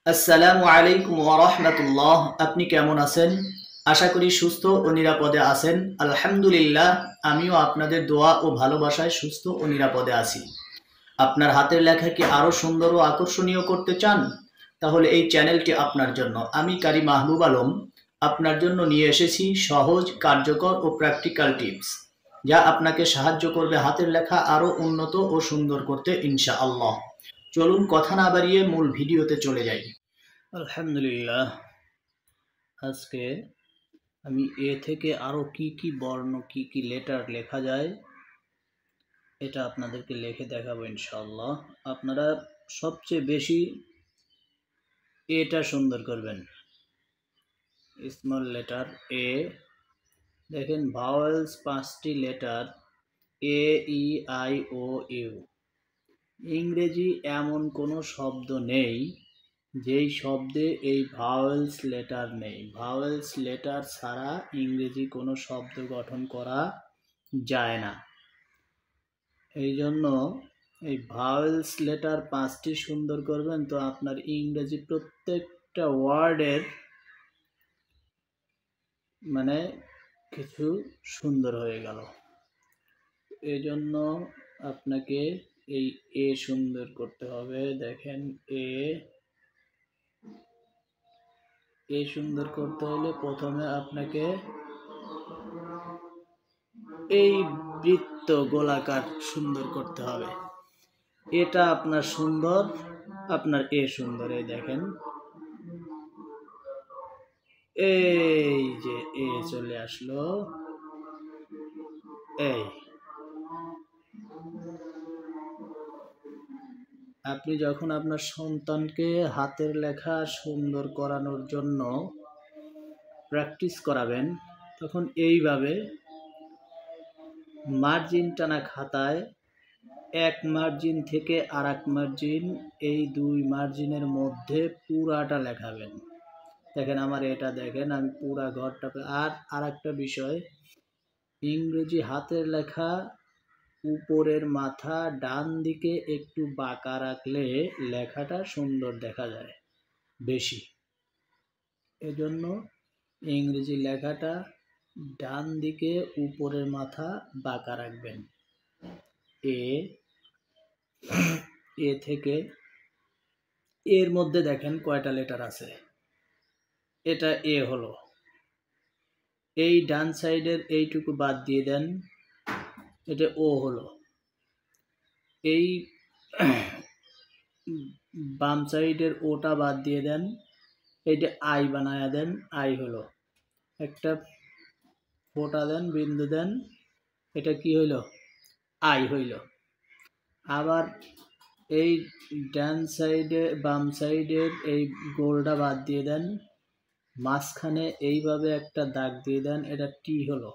আসসালামু আলাইকুম ওয়া রাহমাতুল্লাহ। আপনি কেমন আছেন? আশা করি সুস্থ ও নিরাপদে আছেন। আলহামদুলিল্লাহ, আমিও আপনাদের দোয়া ও ভালোবাসায় সুস্থ ও নিরাপদে আছি। আপনার হাতের লেখা কি আরো সুন্দর ও আকর্ষণীয় করতে চান? তাহলে এই চ্যানেলটি আপনার জন্য। আমি কারি মাহবুব আলম আপনার জন্য নিয়ে এসেছি সহজ, কার্যকর ও প্র্যাকটিক্যাল টিপস, যা আপনাকে সাহায্য করবে হাতের লেখা আরো উন্নত ও সুন্দর করতে ইনশাআল্লাহ। চলুন কথা না বাড়িয়ে মূল ভিডিওতে চলে যাই। আলহামদুলিল্লাহ, আজকে আমি এ থেকে আরো কি কি বর্ণ, কি কি লেটার লেখা যায় এটা আপনাদেরকে লিখে দেখাবো ইনশাআল্লাহ। আপনারা সবচেয়ে বেশি এটা সুন্দর করবেন। স্মল লেটার এ, দেখেন ভাওয়েলস 5টি letter a, e, i, o, u. ইংরেজি এমন কোনো শব্দ নেই যেই শব্দে এই ভাওয়েলস লেটার নেই। ভাওয়েলস লেটার ছাড়া ইংরেজি কোনো শব্দ গঠন করা যায় না। এই জন্য এই ভাওয়েলস লেটার 5টি সুন্দর করবেন, তো আপনার ইংরেজি প্রত্যেকটা ওয়ার্ডের মানে কিছু সুন্দর হয়ে গেল। এই জন্য আপনাকে এই এ সুন্দর করতে হবে। দেখেন এ সুন্দর করতে হলে প্রথমে আপনাকে এই বৃত্ত গোলাকার সুন্দর করতে হবে। এটা আপনার সুন্দর, আপনার এ সুন্দর। এই দেখেন, এই যে এ চলে আসলো। এই আপনি যখন আপনার সন্তানকে হাতের লেখা সুন্দর করানোর জন্য প্র্যাকটিস করাবেন, তখন এইভাবে মার্জিন টানা খাতায় এক মার্জিন থেকে আর এক মার্জিন, এই দুই মার্জিনের মধ্যে পুরাটা লেখাবেন। দেখেন আমার এটা দেখেন, আমি পুরা ঘরটা। আর একটা বিষয়, ইংরেজি হাতের লেখা উপরের মাথা ডান দিকে একটু বাঁকা রাখলে লেখাটা সুন্দর দেখা যায় বেশি। এজন্য ইংরেজি লেখাটা ডান দিকে উপরের মাথা বাঁকা রাখবেন। এ থেকে এর মধ্যে দেখেন কয়টা লেটার আছে। এটা এ হলো। এই ডান সাইডের এইটুকু বাদ দিয়ে দেন, এটা ও হলো। এই বাম সাইডের ওটা বাদ দিয়ে দেন, এইটা আই বানায়া দেন, আই হলো। একটা ফোঁটা দেন, বিন্দু দেন, এটা কি হইল? আই হইল। আবার এই ডান সাইডে বাম সাইডের এই গোলটা বাদ দিয়ে দেন, মাঝখানে এইভাবে একটা দাগ দিয়ে দেন, এটা টি হলো।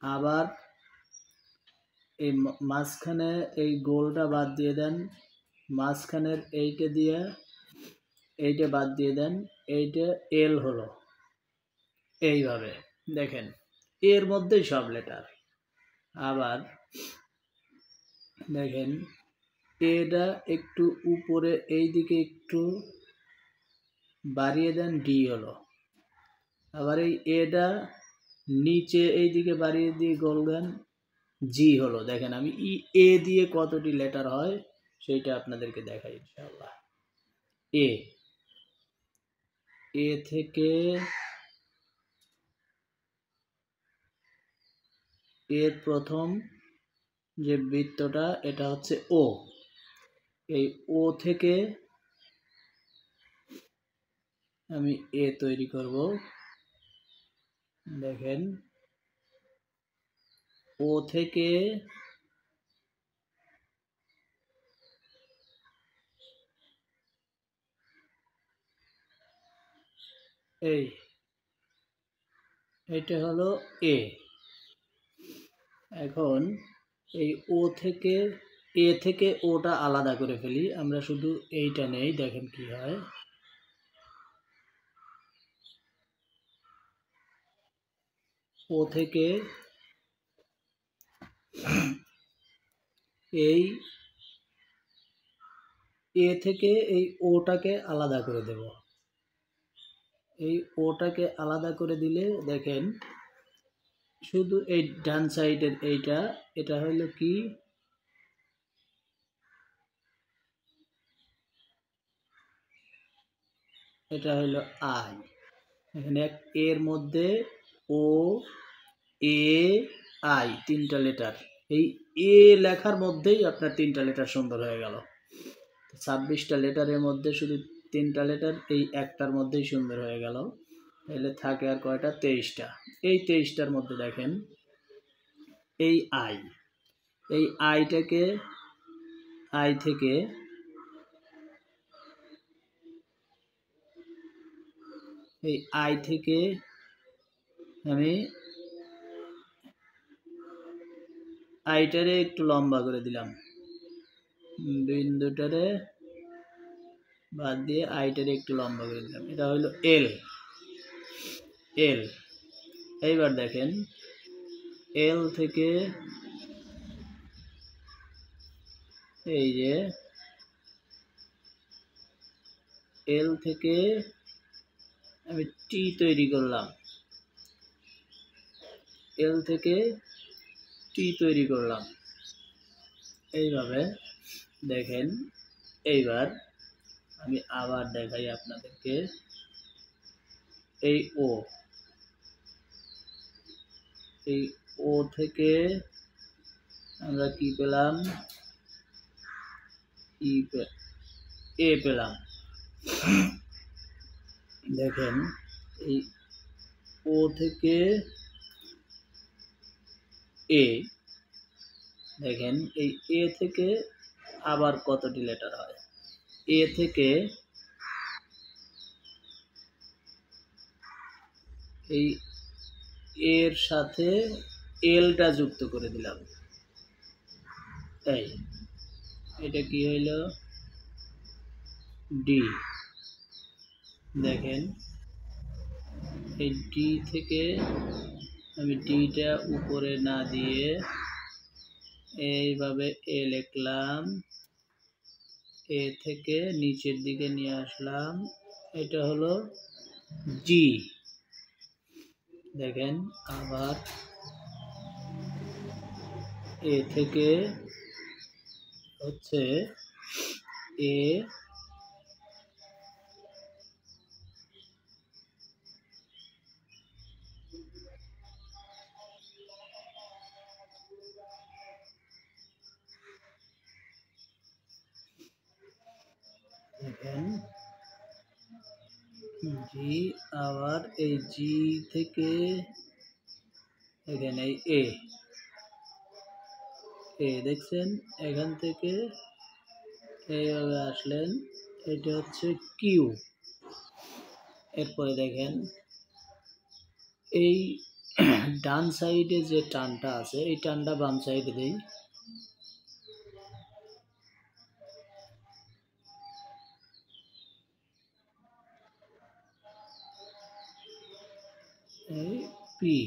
আবার এই মাঝখানে এই গোলটা বাদ দিয়ে দেন, মাঝখানের এইটা দিয়ে এইটা বাদ দিয়ে দেন, এইটা এল হলো। এইভাবে দেখেন, এর মধ্যেই সব লেটার। আবার দেখেন এটা একটু উপরে এই দিকে একটু বাড়িয়ে দেন, ডি হলো। আবার এই এটা নিচে এই দিকে বাড়িয়ে দিয়ে গোল দেন, জি হলো। দেখেন আমি এ দিয়ে কতটি লেটার হয় সেইটা আপনাদেরকে দেখাই ইনশাআল্লাহ। এ থেকে এর প্রথম যে বৃত্তটা এটা হচ্ছে ও। এই ও থেকে আমি এ তৈরি করব। দেখেন ও থেকে এটা হলো এ। এখন এই ও থেকে এ থেকে ওটা আলাদা করে ফেলি, আমরা শুধু এইটা নেই। দেখেন কি হয়, ও থেকে এই এ থেকে এই ওটাকে আলাদা করে দেব। এই ওটাকে আলাদা করে দিলে দেখেন শুধু এই ডান সাইডের এটা হলো কি, এটা হলো আই। এখানে এর মধ্যে ও এ আই তিনটা লেটার, এই এ লেখার মধ্যেই আপনার তিনটা লেটার সুন্দর হয়ে গেল। 26টা লেটারের মধ্যে শুধু তিনটা লেটার এই একটার মধ্যেই সুন্দর হয়ে গেল। তাহলে থাকে আর কয়টা? 23টা। এই 23টার মধ্যে দেখেন এই আই, এই আইটাকে আই থেকে এই আই থেকে আমি আইটারে একটু লম্বা করে দিলাম, বিন্দুটারে বাদ দিয়ে আইটারে একটু লম্বা করে দিলাম। এটা হলো এল। এল এইবার দেখেন এল থেকে এই যে এল থেকে আমি টি তৈরি করলাম, এল থেকে টি তৈরি করলাম এইভাবে। দেখেন এইবার আমি আবার দেখাই আপনাদেরকে, এই ও, এই ও থেকে আমরা কি পেলাম? এ পেলাম। দেখেন এই ও থেকে এ, দেখেন এই এ থেকে আবার কতটি লেটার হয়? এ থেকে এই এর সাথে এলটা যুক্ত করে দিলাম। এই এটা কি হইল? ডি। দেখেন এই ডি থেকে আমি ডিটা উপরে না দিয়ে এইভাবে এ লিখলাম, এ থেকে নিচের দিকে নিয়ে আসলাম, এটা হলো জি। দেখেন আবার এ থেকে হচ্ছে এ, দেখেন জি, আবার এই জি থেকে এখানে এ, এ দেখছেন এখান থেকে এইভাবে আসলেন, এটা হচ্ছে কিউ। এরপরে দেখেন এই ডান সাইডে যে টানটা আছে এই টানটা বাম সাইডে দেই, এই পি,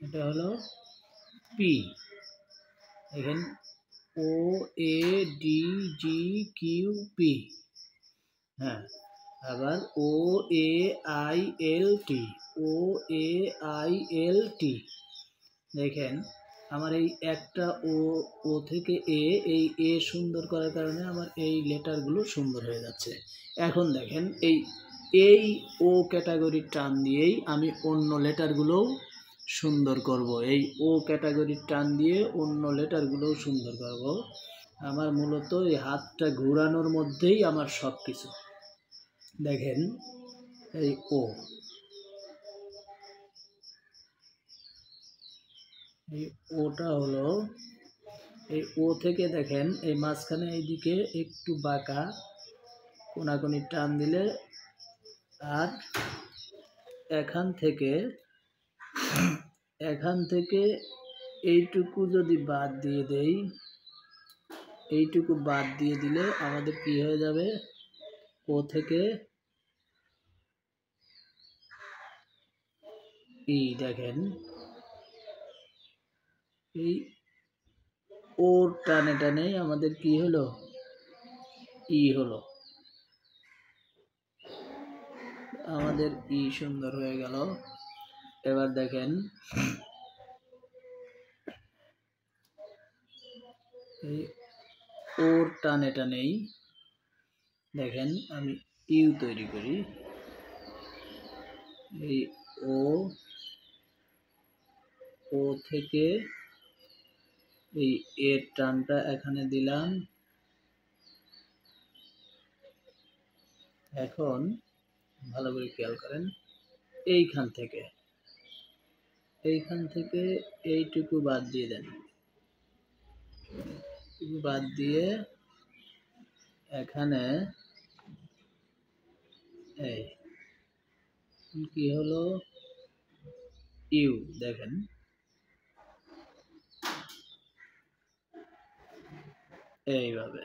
এটা হলো পি। দেখেন O A D G Q P. হ্যাঁ, আবার ও A I L T, O A I L টি। দেখেন আমার এই একটা ও, ও থেকে এ, এই এ সুন্দর করার কারণে আমার এই লেটারগুলো সুন্দর হয়ে যাচ্ছে। এখন দেখেন এই ও ক্যাটাগরির টান দিয়েই আমি অন্য লেটারগুলোও সুন্দর করব। এই ও ক্যাটাগরির টান দিয়ে অন্য লেটারগুলোও সুন্দর করব। আমার মূলত এই হাতটা ঘোরানোর মধ্যেই আমার সব কিছু। দেখেন এই ও, এই ওটা হলো এই ও থেকে দেখেন এই মাঝখানে এইদিকে একটু বাঁকা কোনাকুনি টান দিলে, আর এখান থেকে এইটুকু যদি বাদ দিয়ে দেই, এইটুকু বাদ দিয়ে দিলে আমাদের কি হয়ে যাবে? ও থেকে ই। দেখেন এই ওর টানে টানে আমাদের কি হলো, ই হলো, আমাদের ই সুন্দর হয়ে গেল। এবার দেখেন এই ওর টানে টানেই দেখেন আমি ইউ তৈরি করি। এই ও থেকে এই এর টানটা এখানে দিলাম। এখন ভালো করে খেয়াল করেন, এইখান থেকে এইটুকু বাদ দিয়ে দেন, বাদ দিয়ে এখানে এই কি হলো, ইউ দেখেন এইভাবে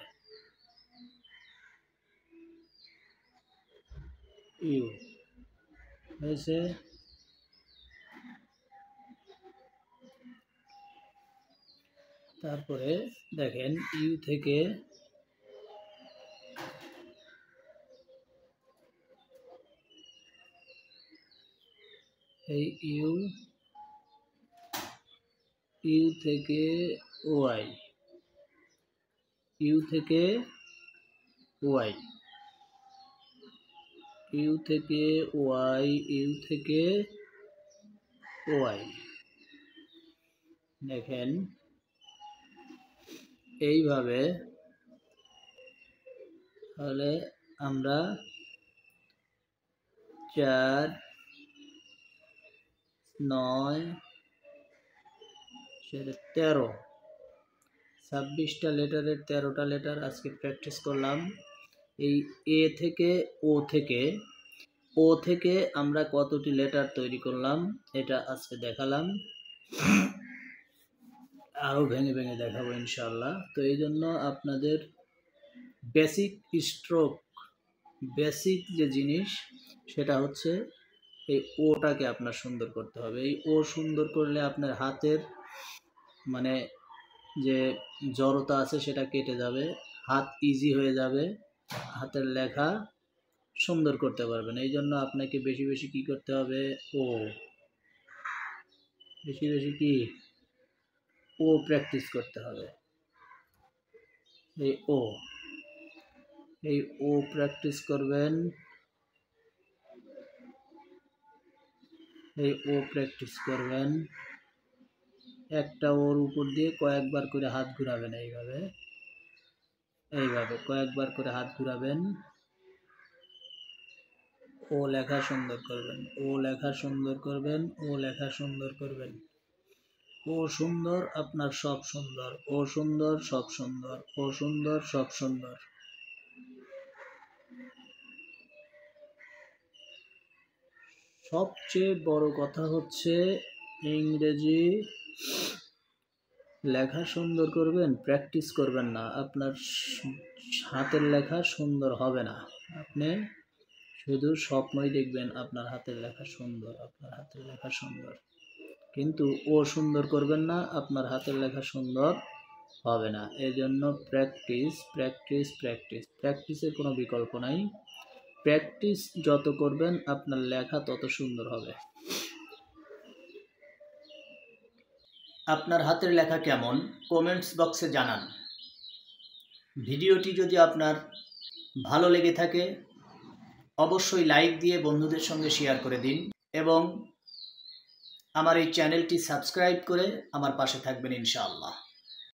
ইউ হয়েছে। তারপরে দেখেন ইউ থেকে এই ইউ থেকে ওয়াই, ইউ থেকে ওয়াই, ইউ থেকে ওয়াই, ইউ থেকে ওয়াই। দেখেন এইভাবে তাহলে আমরা 4, 9, 13, 26টা লেটারের 13টা লেটার আজকে প্র্যাকটিস করলাম। এই এ থেকে ও থেকে আমরা কতটি লেটার তৈরি করলাম এটা আজকে দেখালাম, আরও ভেঙে ভেঙে দেখাবো ইনশাআল্লাহ। তো এই জন্য আপনাদের বেসিক স্ট্রোক, বেসিক যে জিনিস সেটা হচ্ছে এই ওটাকে আপনার সুন্দর করতে হবে। এই ও সুন্দর করলে আপনার হাতের মানে যে জড়তা আছে সেটা কেটে যাবে, হাত ইজি হয়ে যাবে, হাতের লেখা সুন্দর করতে পারবেন। এই জন্য আপনাকে বেশি বেশি কি করতে হবে, ও বেশি বেশি কি ও প্র্যাকটিস করতে হবে। এই ও প্র্যাকটিস করবেন, এই ও প্র্যাকটিস করবেন। একটা ওর উপর দিয়ে কয়েকবার করে হাত ঘুরাবেন, এইভাবে কয়েকবার করে হাত ঘুরাবেন। ও লেখা সুন্দর করবেন, ও লেখা সুন্দর করবেন, ও লেখা সুন্দর করবেন। ও সুন্দর আপনার সব সুন্দর, ও সুন্দর সব সুন্দর, ও সুন্দর সব সুন্দর। সবচেয়ে বড় কথা হচ্ছে ইংরেজি লেখা সুন্দর করবেন, প্র্যাকটিস করবেন না, আপনার হাতের লেখা সুন্দর হবে না। আপনি শুধু স্বপ্নই দেখবেন আপনার হাতের লেখা সুন্দর, আপনার হাতের লেখা সুন্দর, কিন্তু ও সুন্দর করবেন না, আপনার হাতের লেখা সুন্দর হবে না। এই জন্য প্র্যাকটিস প্র্যাকটিস প্র্যাকটিস, প্র্যাকটিসের কোনো বিকল্প নাই। প্র্যাকটিস যত করবেন আপনার লেখা তত সুন্দর হবে। আপনার হাতের লেখা কেমন কমেন্টস বক্সে জানান। ভিডিওটি যদি আপনার ভালো লেগে থাকে অবশ্যই লাইক দিয়ে বন্ধুদের সঙ্গে শেয়ার করে দিন এবং আমার এই চ্যানেলটি সাবস্ক্রাইব করে আমার পাশে থাকবেন ইনশাআল্লাহ।